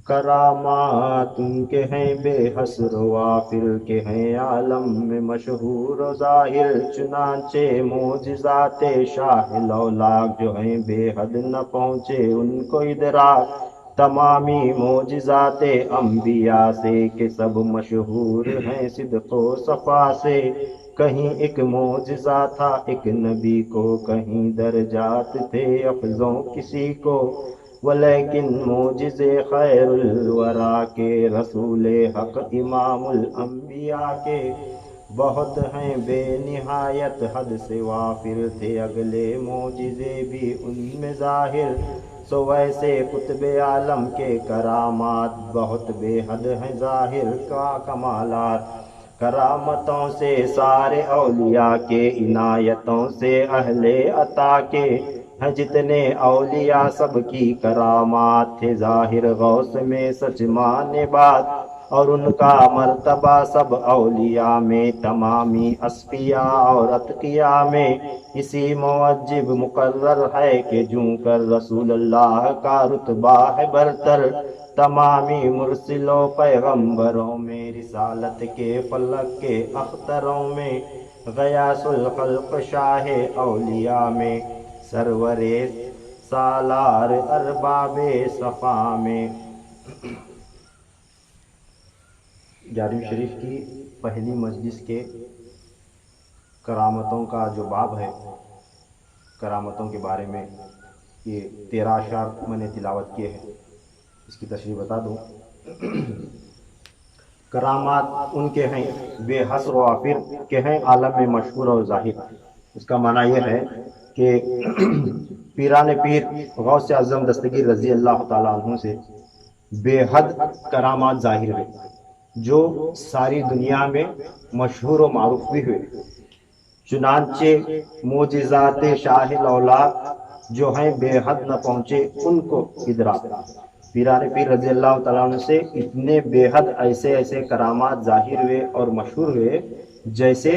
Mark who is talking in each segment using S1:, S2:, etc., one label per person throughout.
S1: کرامات ان کے ہیں بے حسر وافر کے ہیں عالم میں مشہور و ظاہر، چنانچہ معجزات شاہ لولاک جو ہیں بے حد نہ پہنچے ان کو ادراک، تمامی معجزات انبیاء سے کہ سب مشہور ہیں صدق و صفا سے، کہیں ایک معجزہ تھا ایک نبی کو، کہیں درجات تھے افضوں کسی کو، ولیکن معجزے خیر الورا کے رسول حق امام الانبیاء کے، بہت ہیں بے نہایت حد سے وافر تھے اگلے معجزے بھی ان میں ظاہر، سو ویسے قطب عالم کے کرامات بہت بے حد ہیں ظاہر کا کمالات، کرامتوں سے سارے اولیاء کے، عنایتوں سے اہل عطا کے، ہیں جتنے اولیاء سب کی کرامات تھے ظاہر غوث میں سچ مانے بات، اور ان کا مرتبہ سب اولیاء میں تمامی اصفیاء اور اتقیاء میں، اسی موجب مقرر ہے کہ جوں کر رسول اللہ کا رتبہ ہے برتر، تمامی مرسلوں پیغمبروں میں رسالت کے فلک کے اختروں میں، غیاث الخلق شاہ اولیاء میں، سرور سالار ارباب صفا میں۔ 11ویں شریف کی پہلی مجلس کے کرامتوں کا جو باب ہے، کرامتوں کے بارے میں یہ 13 اشعار میں نے تلاوت کیے ہیں، اس کی تشریح بتا دوں۔ کرامات ان کے ہیں بے حسر و وافر کے ہیں عالم میں مشہور اور ظاہر، اس کا معنی یہ ہے کہ پیران پیر غوث اعظم دستگیر رضی اللہ تعالیٰ عنہ سے بے حد کرامات ظاہر ہوئے، جو ساری دنیا میں مشہور و معروف بھی ہوئے، چنانچہ معجزات شاہ لولاک جو ہیں بے حد نہ پہنچے ان کو ادراک، پیران پیر رضی اللہ تعالیٰ عنہ سے اتنے بے حد ایسے ایسے کرامات ظاہر ہوئے اور مشہور ہوئے، جیسے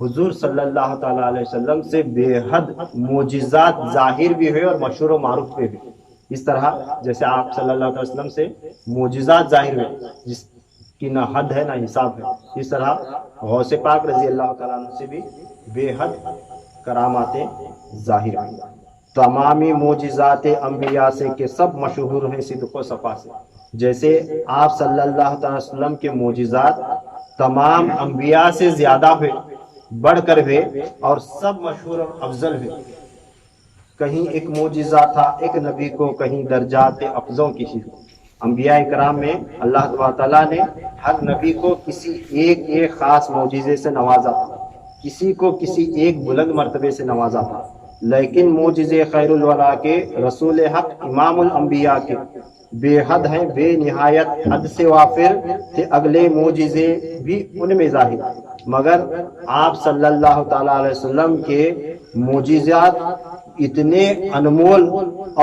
S1: حضور صلی اللہ تعالیٰ علیہ وسلم سے بے حد معجزات ظاہر بھی ہوئے اور مشہور و معروف بھی ہوئے، اس طرح جیسے آپ صلی اللہ علیہ وسلم سے معجزات ظاہر ہوئے جس کی نہ حد ہے نہ حساب ہے، اس طرح غوث پاک رضی اللہ تعالیٰ عنہ سے بھی بے حد کراماتیں ظاہر ہوئی، تمامی معجزات انبیاء سے کہ سب مشہور ہیں صدق و صفا سے، جیسے آپ صلی اللہ تعالی وسلم کے معجزات تمام انبیاء سے زیادہ ہوئے، بڑھ کر ہوئے اور سب مشہور اور افضل ہوئے، کہیں ایک معجزہ تھا ایک نبی کو، کہیں درجات افضوں کسی کو، انبیاء کرام میں اللہ تعالیٰ نے ہر نبی کو کسی ایک خاص معجزے سے نوازا تھا، کسی کو کسی ایک بلند مرتبے سے نوازا تھا، لیکن معجزے خیر الورا کے رسول حق امام الانبیاء کے بے حد ہیں بے نہایت حد سے وافر تھے اگلے معجزے بھی ان میں ظاہر، مگر آپ صلی اللہ تعالیٰ علیہ وسلم کے معجزات اتنے انمول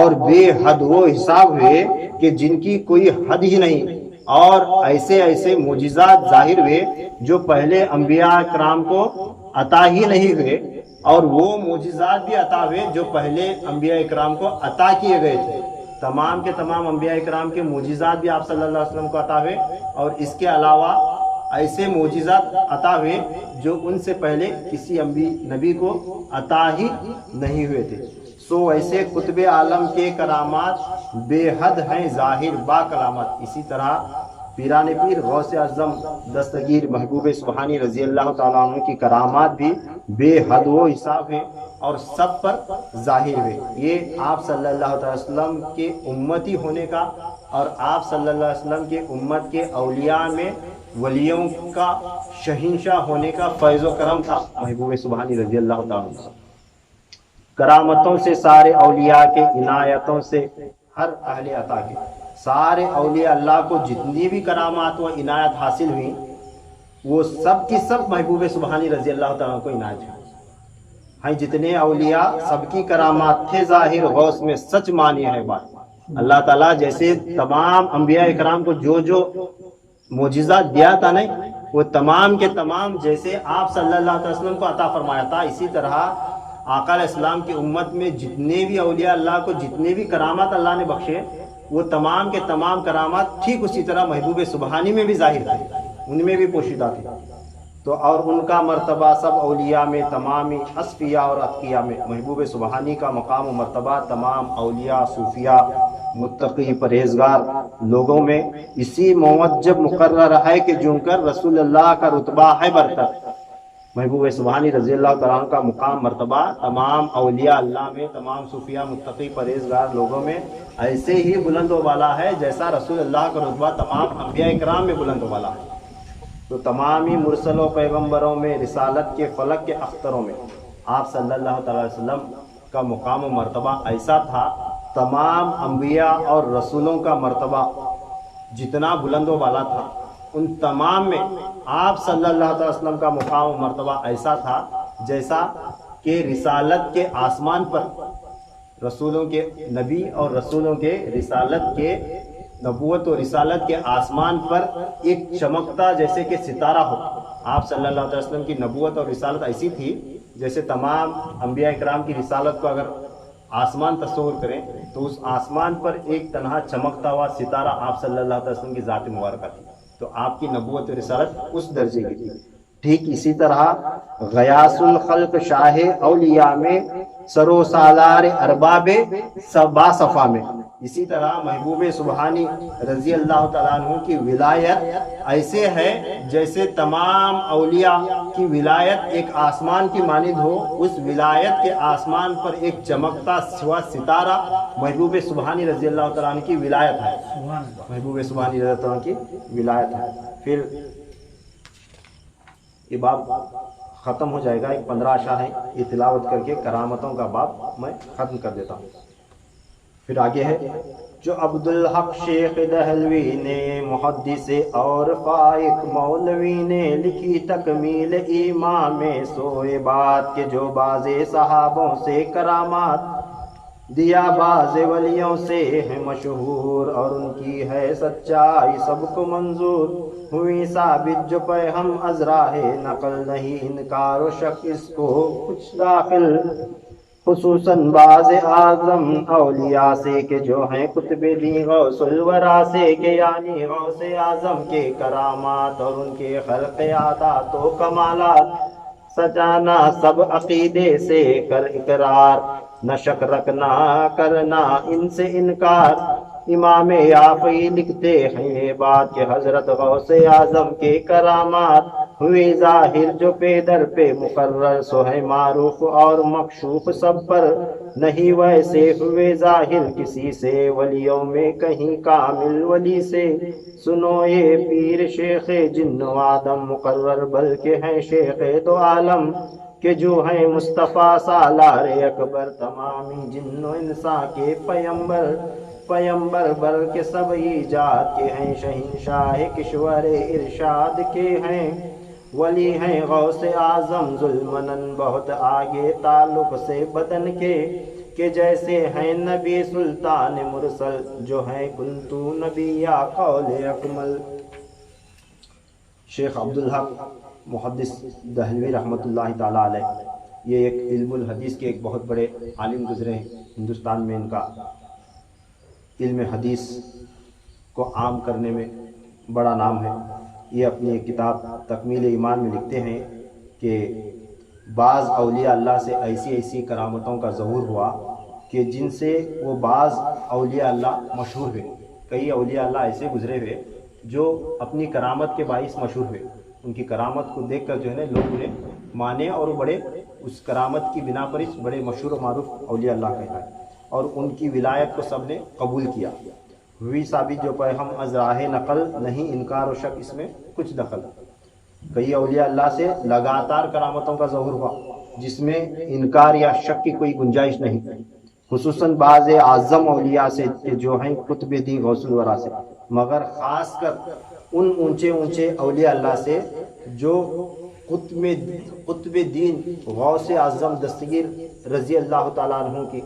S1: اور بے حد و حساب ہوئے کہ جن کی کوئی حد ہی نہیں، اور ایسے ایسے معجزات ظاہر ہوئے جو پہلے انبیاء کرام کو عطا ہی نہیں ہوئے، اور وہ معجزات بھی عطا ہوئے جو پہلے انبیاء کرام کو عطا کیے گئے تھے، تمام کے تمام انبیاء کرام کے معجزات بھی آپ صلی اللہ علیہ وسلم کو عطا ہوئے، اور اس کے علاوہ ایسے معجزات عطا ہوئے جو ان سے پہلے کسی نبی کو عطا ہی نہیں ہوئے تھے، سو ایسے قطب عالم کے کرامات بے حد ہیں ظاہر با کلامت، اسی طرح پیران پیر غوث اعظم دستگیر محبوب سبحانی رضی اللہ تعالیٰ عنہ کی کرامات بھی بے حد و حساب ہے اور سب پر ظاہر ہوئے، یہ آپ صلی اللہ علیہ وسلم کے امتی ہونے کا اور آپ صلی اللہ علیہ وسلم کے امت کے اولیاء میں ولیوں کا شہنشاہ ہونے کا فیض و کرم تھا محبوب سبحانی رضی اللہ تعالیٰ عنہ۔ کرامتوں سے سارے اولیاء کے، عنایتوں سے ہر اہل عطا کے، سارے اولیاء اللہ کو جتنی بھی کرامات و عنایت حاصل ہوئی وہ سب کی سب محبوب سبحانی رضی اللہ تعالیٰ کو عنایت ہیں، جتنے اولیاء سب کی کرامات تھے ظاہر، غوث میں سچ مانی ہے بات، اللہ تعالیٰ جیسے تمام انبیاء اکرام کو جو جو معجزات دیا تھا نہیں، وہ تمام کے تمام جیسے آپ صلی اللہ علیہ وسلم کو عطا فرمایا تھا، اسی طرح آقا علیہ السلام کی امت میں جتنے بھی اولیاء اللہ کو جتنے بھی کرامات اللہ نے بخشے وہ تمام کے تمام کرامات ٹھیک اسی طرح محبوب سبحانی میں بھی ظاہر تھے، ان میں بھی پوشیدہ تھے. تو اور ان کا مرتبہ سب اولیاء میں، تمامی اصفیاء اور اتقیاء میں، محبوب سبحانی کا مقام و مرتبہ تمام اولیاء، صوفیاء، متقی، پرہیزگار لوگوں میں اسی موجب مقرر ہے کہ جن کر رسول اللہ کا رتبہ ہے برتر. محبوب سبحانی رضی اللہ تعالیٰ عنہ کا مقام مرتبہ تمام اولیاء اللہ میں، تمام صوفیاء، متقی، پرہیزگار لوگوں میں ایسے ہی بلند و بالا ہے جیسا رسول اللہ کا رتبہ تمام انبیاء کرام میں بلند و بالا ہے. تو تمامی مرسل و پیغمبروں میں، رسالت کے فلک کے اختروں میں آپ صلی اللہ تعالی وسلم کا مقام و مرتبہ ایسا تھا. تمام انبیاء اور رسولوں کا مرتبہ جتنا بلند و بالا تھا، ان تمام میں آپ صلی اللہ علیہ وسلم کا مقام و مرتبہ ایسا تھا جیسا کہ رسالت کے آسمان پر رسولوں کے، نبی اور رسولوں کے رسالت کے، نبوت و رسالت کے آسمان پر ایک چمکتا جیسے کہ ستارہ ہو. آپ صلی اللہ علیہ وسلم کی نبوت اور رسالت ایسی تھی جیسے تمام انبیاء کرام کی رسالت کو اگر آسمان تصور کریں تو اس آسمان پر ایک تنہا چمکتا ہوا ستارہ آپ صلی اللہ علیہ وسلم کی ذات مبارکہ تھی. تو آپ کی نبوت و رسالت اس درجے کی تھی. ٹھیک اسی طرح غیاث الخلق شاہ اولیاء میں، سرو سالار ارباب با صفا میں، اسی طرح محبوب سبحانی رضی اللہ تعالیٰ عنہ کی ولایت ایسے ہے جیسے تمام اولیاء کی ولایت ایک آسمان کی مانند ہو. اس ولایت کے آسمان پر ایک چمکتا ہوا ستارہ محبوب سبحانی رضی اللہ تعالیٰ عنہ کی ولایت ہے. محبوب سبحانی رضی اللہ تعالیٰ عنہ کی ولایت ہے. پھر یہ باب ختم ہو جائے گا. ایک 15 اشعار ہے، یہ تلاوت کر کے کرامتوں کا باب میں ختم کر دیتا ہوں. پھر آگے ہے جو عبدالحق شیخ دہلوی نے، محدث اور فائق مولوی نے لکھی تکمیل ایمان میں، سوئے بات کہ جو باز صحابوں سے کرامات دیا، باز ولیوں سے ہے مشہور اور ان کی ہے سچائی سب کو منظور. ہوئی ثابت جو پہ ہم از راہ نقل، نہیں انکار و شک اس کو کچھ داخل. خصوصاً باز اعظم اولیاء سے کہ جو ہیں کتب دی غوث الورا سے، کہ یعنی غوث اعظم کے کرامات اور ان کے خلق عادات و کمالات سجانا سب عقیدے سے کر اقرار، نہ شک رکھنا کرنا ان سے انکار. امام یافعی لکھتے ہیں یہ بات کہ حضرت غوث اعظم کے کرامات ہوئی ظاہر جو پہ در پہ مقرر، سو ہے معروف اور مکشوف سب پر، نہیں ویسے ہوئے ظاہر کسی سے ولیوں میں کہیں کامل ولی سے. سنو یہ پیر شیخ جن و آدم مقرر بلکہ ہیں شیخ دو عالم، کہ جو ہیں مصطفیٰ سالار اکبر، تمامی جن و انسان کے پیمبر. پیمبر بر کے سب ایجاد کے ہیں، شہنشاہ کشور ارشاد کے ہیں، ولی ہیں غوث اعظم ذوالمنن بہت آگے تعلق سے بدن کے، کہ جیسے ہیں نبی سلطان مرسل جو ہیں کنتو نبی یا قول اکمل. شیخ عبدالحق محدث دہلوی رحمۃ اللہ تعالیٰ علیہ، یہ ایک علم الحدیث کے ایک بہت بڑے عالم گزرے ہیں. ہندوستان میں ان کا علم حدیث کو عام کرنے میں بڑا نام ہے. یہ اپنی کتاب تکمیل ایمان میں لکھتے ہیں کہ بعض اولیاء اللہ سے ایسی ایسی کرامتوں کا ظہور ہوا کہ جن سے وہ بعض اولیاء اللہ مشہور ہوئے. کئی اولیاء اللہ ایسے گزرے ہوئے جو اپنی کرامت کے باعث مشہور ہوئے. ان کی کرامت کو دیکھ کر جو ہے نا لوگ انہیں مانے اور بڑے اس کرامت کی بنا پر اس بڑے مشہور و معروف اولیاء اللہ کہلائے، اور ان کی ولایت کو سب نے قبول کیا. ہوئی ثابت جو پہ ہم از راہ نقل، نہیں انکار و شک اس میں کچھ دخل. کئی اولیاء اللہ سے لگاتار کرامتوں کا ظہور ہوا جس میں انکار یا شک کی کوئی گنجائش نہیں. خصوصاً بعض اعظم اولیاء سے کہ جو ہیں قطب دین غوث الورا سے، مگر خاص کر ان اونچے اونچے اولیاء اللہ سے جو قطب دین غوث اعظم دستگیر رضی اللہ تعالیٰ عنہ کی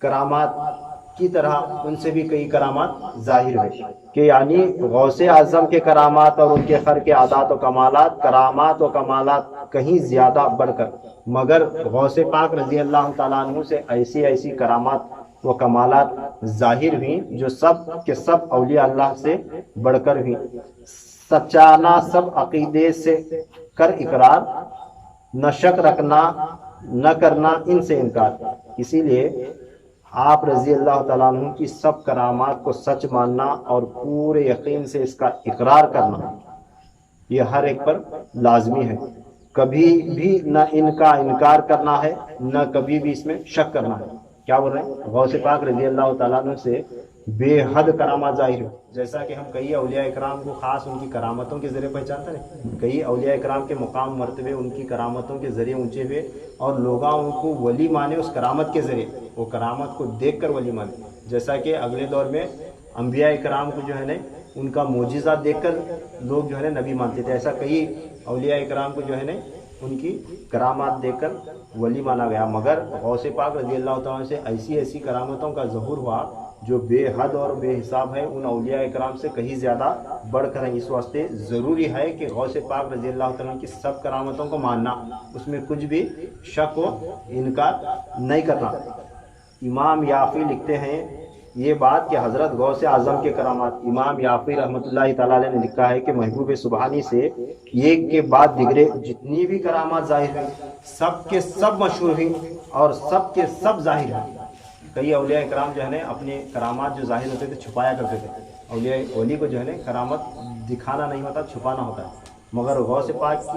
S1: کرامات کی طرح ان سے بھی کئی کرامات ظاہر ہوئی، کہ یعنی غوث اعظم کے کرامات اور ان کے خر کے عادات و کمالات، کرامات و کمالات کہیں زیادہ بڑھ کر، مگر غوث پاک رضی اللہ تعالیٰ عنہ سے ایسی ایسی کرامات وہ کمالات ظاہر ہوئیں جو سب کے سب اولیاء اللہ سے بڑھ کر ہوئیں۔ سچانا سب عقیدے سے کر اقرار، نہ شک رکھنا نہ کرنا ان سے انکار۔ اسی لیے آپ رضی اللہ تعالیٰ عنہ کی سب کرامات کو سچ ماننا اور پورے یقین سے اس کا اقرار کرنا یہ ہر ایک پر لازمی ہے۔ کبھی بھی نہ ان کا انکار کرنا ہے، نہ کبھی بھی اس میں شک کرنا ہے۔ کیا بول رہے ہیں؟ غوث پاک رضی اللہ تعالیٰ عنہ سے بے حد کرامات ظاہر ہو، جیسا کہ ہم کئی اولیاء اکرام کو خاص ان کی کرامتوں کے ذریعے پہچانتے ہیں۔ کئی اولیاء اکرام کے مقام مرتبے ان کی کرامتوں کے ذریعے اونچے ہوئے اور لوگ ان کو ولی مانے اس کرامت کے ذریعے، وہ کرامت کو دیکھ کر ولی مانے۔ جیسا کہ اگلے دور میں انبیاء اکرام کو جو ہے نا ان کا معجزات دیکھ کر لوگ جو ہے نا نبی مانتے تھے، ایسا کئی اولیاء اکرام کو جو ہے نا ان کی کرامات دیکھ کر ولی مانا گیا۔ مگر غوث پاک رضی اللہ تعالیٰ سے ایسی ایسی کرامتوں کا ظہور ہوا جو بے حد اور بے حساب ہے، ان اولیاء اکرام سے کہیں زیادہ بڑھ کر ہیں۔ اس واسطے ضروری ہے کہ غوث پاک رضی اللہ تعالیٰ کی سب کرامتوں کو ماننا، اس میں کچھ بھی شک و انکار نہیں کرنا۔ امام یافی لکھتے ہیں یہ بات کہ حضرت غوث اعظم کے کرامات، امام یافی رحمۃ اللہ تعالیٰ علیہ نے لکھا ہے کہ محبوب سبحانی سے ایک کے بعد دیگرے جتنی بھی کرامات ظاہر ہیں سب کے سب مشہور ہیں اور سب کے سب ظاہر ہیں۔ کئی اولیاء اکرام جو ہے نا اپنے کرامات جو ظاہر ہوتے تھے چھپایا کرتے تھے۔ اولیاء ولی کو جو ہے نا کرامت دکھانا نہیں ہوتا، چھپانا ہوتا ہے، مگر غوث پاک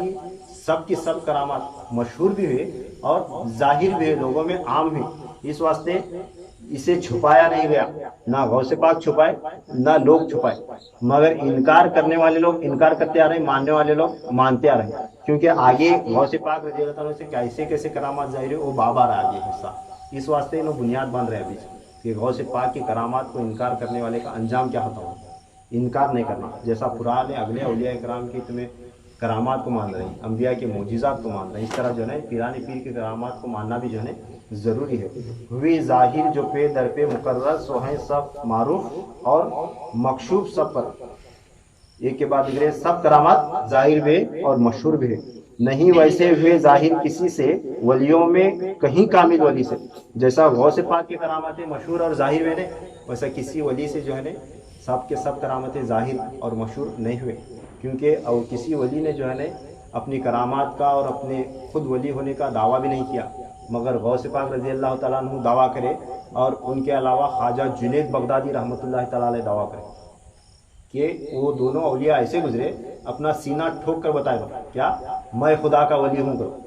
S1: کی سب کرامات مشہور بھی ہوئے اور ظاہر بھی ہوئے، لوگوں میں عام ہوئی۔ اس واسطے اسے چھپایا نہیں گیا، نہ غوث پاک چھپائے نہ لوگ چھپائے، مگر انکار کرنے والے لوگ انکار کرتے آ رہے ہیں، ماننے والے لوگ مانتے آ رہے ہیں، کیونکہ آگے غوث پاک رضی اللہ تعالیٰ سے کیسے کیسے کرامات ظاہر ہے وہ باب آ رہا ہے آگے حصہ۔ اس واسطے انہوں بنیاد باندھ رہے ابھی کہ غوث پاک کی کرامات کو انکار کرنے والے کا انجام کیا ہوتا ہوگا۔ انکار نہیں کرنا، جیسا پرانے اگلے اولیاء اکرام کی تمہیں کرامات کو مان رہے ہیں، انبیاء کے معجزات کو مان رہے ہیں، اس طرح جو ہے پیران پیر کی کرامات کو ماننا بھی جو ہے ضروری ہے۔ ہوئی ظاہر جو پہ در پہ مقرر، سو ہیں سب معروف اور مکشوف سب پر۔ ایک کے بعد دیگرے سب کرامات ظاہر بھی اور مشہور بھی ہے۔ نہیں ویسے ہوئے ظاہر کسی سے ولیوں میں کہیں کامل ولی سے، جیسا غوث پاک کی کرامتیں مشہور اور ظاہر ہوئے ویسا کسی ولی سے جو ہے سب کے سب کرامتیں ظاہر اور مشہور نہیں ہوئے، کیونکہ اور کسی ولی نے جو ہے اپنی کرامات کا اور اپنے خود ولی ہونے کا دعویٰ بھی نہیں کیا، مگر غوث پاک رضی اللہ تعالیٰ عنہ دعویٰ کرے اور ان کے علاوہ خواجہ جنید بغدادی رحمۃ اللہ تعالیٰ علیہ دعویٰ کرے کہ وہ دونوں اولیاء ایسے گزرے، اپنا سینہ ٹھوک کر بتائے گا کیا میں خدا کا ولی ہوں، کرو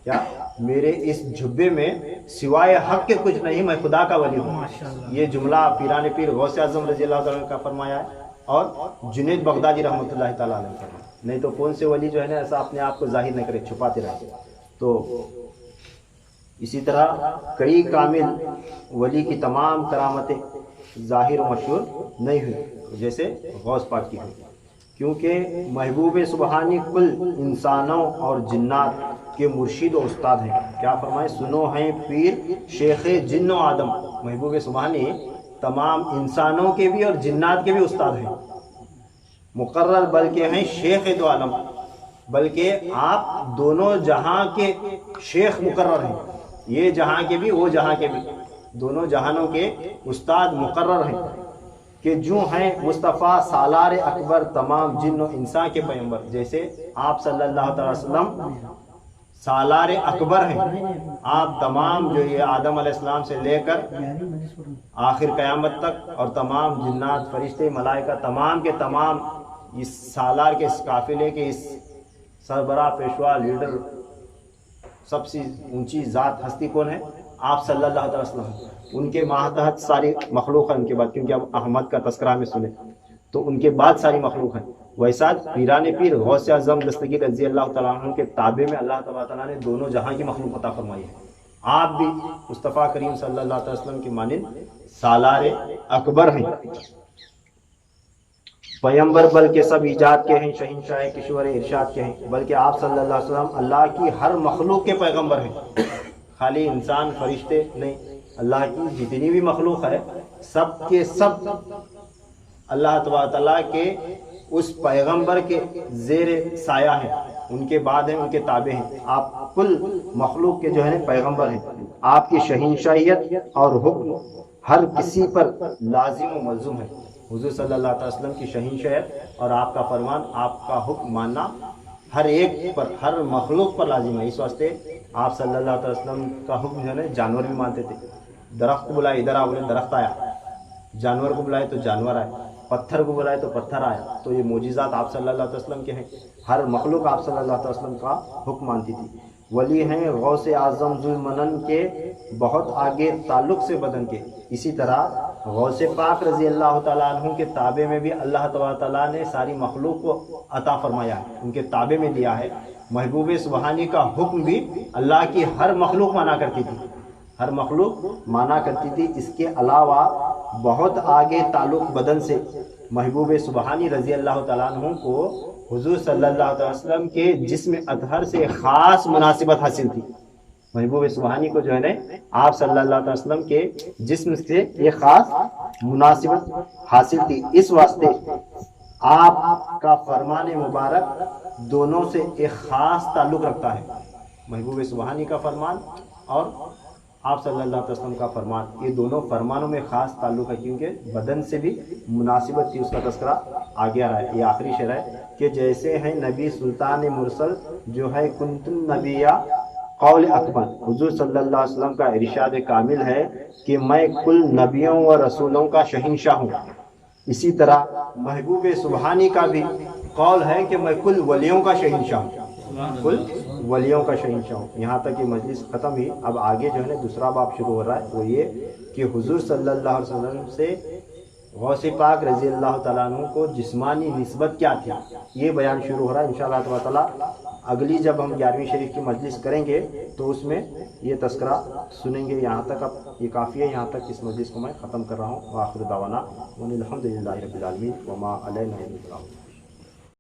S1: کیا میرے اس جھبے میں سوائے حق کے کچھ نہیں، میں خدا کا ولی ہوں۔ یہ جملہ پیران پیر غوث اعظم رضی اللہ تعالیٰ کا فرمایا ہے اور جنید بغدادی رحمۃ اللہ تعالیٰ علیہ فرمایا۔ نہیں تو کون سے ولی جو ہے نا ایسا اپنے آپ کو ظاہر نہیں کرے، چھپاتے رہتے۔ تو اسی طرح کئی کامل ولی کی تمام کرامتیں ظاہر و مشہور نہیں ہوئی جیسے غوث پاک کی ہوئی، کیونکہ محبوب سبحانی کل انسانوں اور جنات کے مرشد و استاد ہیں۔ کیا فرمائے؟ سنو ہیں پیر شیخ جن و آدم، محبوب سبحانی تمام انسانوں کے بھی اور جنات کے بھی استاد ہیں، مقرر بلکہ ہیں شیخ دو عالم، بلکہ آپ دونوں جہاں کے شیخ مقرر ہیں، یہ جہاں کے بھی وہ جہاں کے بھی، دونوں جہانوں کے استاد مقرر ہیں، کہ جو ہیں مصطفیٰ سالار اکبر تمام جن و انسان کے پیغمبر۔ جیسے آپ صلی اللہ تعالی وسلم سالار اکبر ہیں، آپ تمام جو یہ آدم علیہ السلام سے لے کر آخر قیامت تک اور تمام جنات فرشتے ملائکہ تمام کے تمام اس سالار کے اس قافلے کے اس سربراہ پیشوا لیڈر سب سے اونچی ذات ہستی کون ہے؟ آپ صلی اللہ علیہ وسلم۔ ان کے ماتحت ساری مخلوق ہے ان کے بعد، کیونکہ اب احمد کا تذکرہ میں سنے تو ان کے بعد ساری مخلوق ہے۔ ویسا پیران پیر غوث اعظم دستگیر رضی اللہ تعالیٰ عنہ کے تابع میں اللہ تعالیٰ نے دونوں جہاں کی مخلوق عطا فرمائی ہے۔ آپ بھی مصطفیٰ کریم صلی اللہ علیہ وسلم کی مانند سالار اکبر ہیں، پیغمبر بلکہ سب ایجاد کے ہیں، شہنشاہ کشور ارشاد کے ہیں، بلکہ آپ صلی اللہ علیہ وسلم اللہ کی ہر مخلوق کے پیغمبر ہیں، خالی انسان فرشتے نہیں، اللہ کی جتنی بھی مخلوق ہے سب کے سب اللہ تبارک تعالیٰ کے اس پیغمبر کے زیر سایہ ہیں، ان کے بعد ہیں، ان کے تابع ہیں۔ آپ کل مخلوق کے جو ہے پیغمبر ہیں، آپ کی شہنشاہیت اور حکم ہر کسی پر لازم و ملزوم ہے۔ حضور صلی اللہ علیہ وسلم کی شہنشاہیت اور آپ کا فرمان، آپ کا حکم ماننا ہر ایک پر، ہر مخلوق پر لازم ہے۔ اس واسطے آپ صلی اللہ علیہ وسلم کا حکم جو ہے نا جانور بھی مانتے تھے۔ درخت کو بلائے ادھر آ، بولے درخت آیا، جانور کو بلائے تو جانور آئے، پتھر کو بلائے تو پتھر آیا۔ تو یہ معجزات آپ صلی اللہ علیہ وسلم کے ہیں۔ ہر مخلوق آپ صلی اللہ علیہ وسلم کا حکم مانتی تھی۔ ولی ہیں غوث اعظم ذوالمنن کے بہت آگے تعلق سے بدن کے۔ اسی طرح غوث پاک رضی اللہ تعالیٰ عنہ کے تابع میں بھی اللہ تبارک تعالیٰ نے ساری مخلوق کو عطا فرمایا ہے، ان کے تابع میں دیا ہے۔ محبوب سبحانی کا حکم بھی اللہ کی ہر مخلوق مانا کرتی تھی، ہر مخلوق مانا کرتی تھی۔ اس کے علاوہ بہت آگے تعلق بدن سے محبوب سبحانی رضی اللہ تعالیٰ عنہ کو حضور صلی اللہ علیہ وسلم کے جسم اطہر سے خاص مناسبت حاصل تھی۔ محبوب سبحانی کو جو ہے نا آپ صلی اللہ علیہ وسلم کے جسم سے ایک خاص مناسبت حاصل تھی۔ اس واسطے آپ کا فرمان مبارک دونوں سے ایک خاص تعلق رکھتا ہے۔ محبوب سبحانی کا فرمان اور آپ صلی اللہ علیہ وسلم کا فرمان، یہ دونوں فرمانوں میں خاص تعلق ہے، کیونکہ بدن سے بھی مناسبت تھی۔ اس کا تذکرہ آگے آ رہا ہے۔ یہ آخری شرح ہے کہ جیسے ہیں نبی سلطان مرسل جو ہے کنت النبیہ قول اکمل، حضور صلی اللہ علیہ وسلم کا ارشاد کامل ہے کہ میں کل نبیوں و رسولوں کا شہنشاہ ہوں۔ اسی طرح محبوب سبحانی کا بھی قول ہے کہ میں کل ولیوں کا شہنشاہ ہوں، کل ولیوں کا شہنشاہ ہوں۔ یہاں تک یہ مجلس ختم ہوئی۔ اب آگے جو ہے نا دوسرا باب شروع ہو رہا ہے، وہ یہ کہ حضور صلی اللہ علیہ وسلم سے غوث پاک رضی اللہ تعالیٰ عنہ کو جسمانی نسبت کیا تھی، یہ بیان شروع ہو رہا ہے انشاءاللہ تعالیٰ۔ اگلی جب ہم 11ویں شریف کی مجلس کریں گے تو اس میں یہ تذکرہ سنیں گے۔ یہاں تک اب یہ کافی ہے، یہاں تک اس مجلس کو میں ختم کر رہا ہوں۔ وآخر دعوانا ان الحمد للہ رب العالمین وما علینا الا البلاغ۔